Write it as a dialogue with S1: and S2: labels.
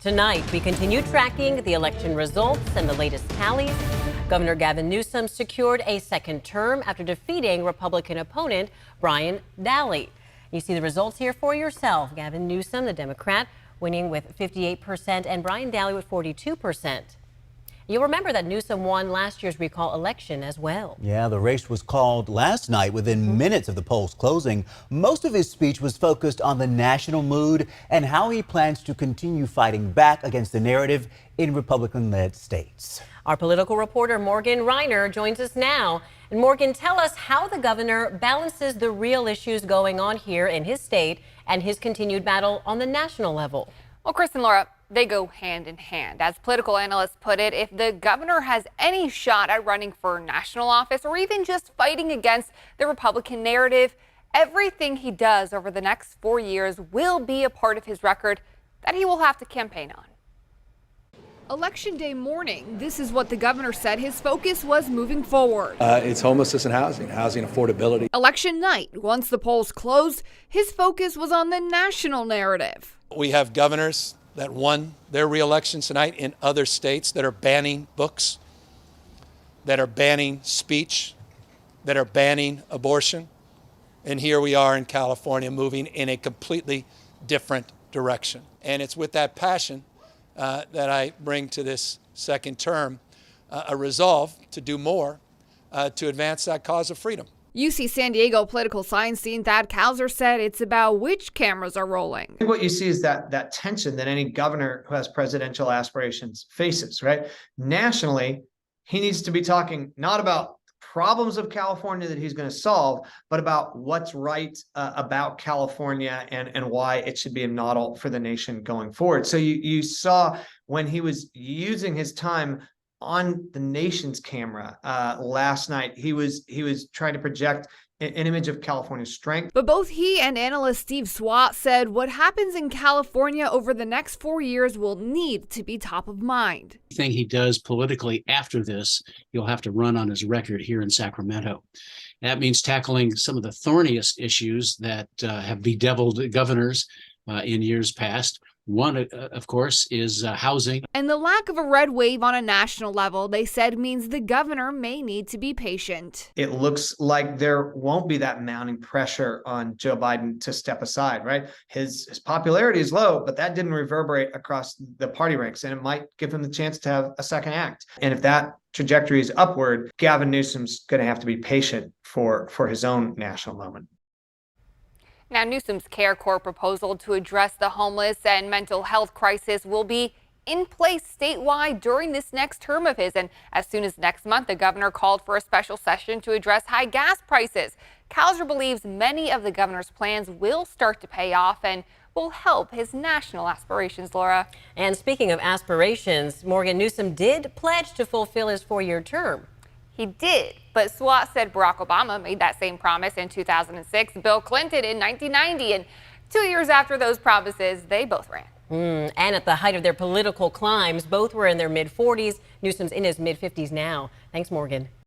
S1: Tonight, we continue tracking the election results and the latest tallies. Governor Gavin Newsom secured a second term after defeating Republican opponent Brian Daly. You see the results here for yourself. Gavin Newsom, the Democrat, winning with 58% and Brian Daly with 42%. You'll remember that Newsom won last year's recall election as well.
S2: Yeah, the race was called last night within minutes of the polls closing. Most of his speech was focused on the national mood and how he plans to continue fighting back against the narrative in Republican-led states.
S1: Our political reporter Morgan Rynor joins us now. And Morgan, tell us how the governor balances the real issues going on here in his state and his continued battle on the national level.
S3: Well, Chris and Laura, they go hand in hand. As political analysts put it, if the governor has any shot at running for national office or even just fighting against the Republican narrative, everything he does over the next 4 years will be a part of his record that he will have to campaign on. Election day morning, this is what the governor said his focus was moving forward.
S4: It's homelessness and housing affordability.
S3: Election night, once the polls closed, his focus was on the national narrative.
S5: We have governors that won their re-election tonight in other states that are banning books, that are banning speech, that are banning abortion. And here we are in California moving in a completely different direction. And it's with that passion that I bring to this second term a resolve to do more to advance that cause of freedom.
S3: UC San Diego political science dean Thad Kauser said it's about which cameras are rolling.
S6: What you see is that tension that any governor who has presidential aspirations faces, right? Nationally, he needs to be talking not about problems of California that he's going to solve, but about what's right about California and why it should be a model for the nation going forward. So you saw when he was using his time on the nation's camera last night, he was trying to project an image of California's strength.
S3: But both he and analyst Steve Swat said what happens in California over the next 4 years will need to be top of mind.
S7: Anything he does politically after this, he'll have to run on his record here in Sacramento. That means tackling some of the thorniest issues that have bedeviled governors in years past. One, of course, is housing.
S3: And the lack of a red wave on a national level, they said, means the governor may need to be patient.
S6: It looks like there won't be that mounting pressure on Joe Biden to step aside, right? His popularity is low, but that didn't reverberate across the party ranks, and it might give him the chance to have a second act. And if that trajectory is upward, Gavin Newsom's going to have to be patient for his own national moment.
S3: Now, Newsom's Care Corps proposal to address the homeless and mental health crisis will be in place statewide during this next term of his. And as soon as next month, the governor called for a special session to address high gas prices. Kauser believes many of the governor's plans will start to pay off and will help his national aspirations, Laura.
S1: And speaking of aspirations, Morgan Newsom did pledge to fulfill his 4-year term.
S3: He did, but Swat said Barack Obama made that same promise in 2006, Bill Clinton in 1990, and 2 years after those promises, they both ran.
S1: And at the height of their political climbs, both were in their mid-40s. Newsom's in his mid-50s now. Thanks, Morgan.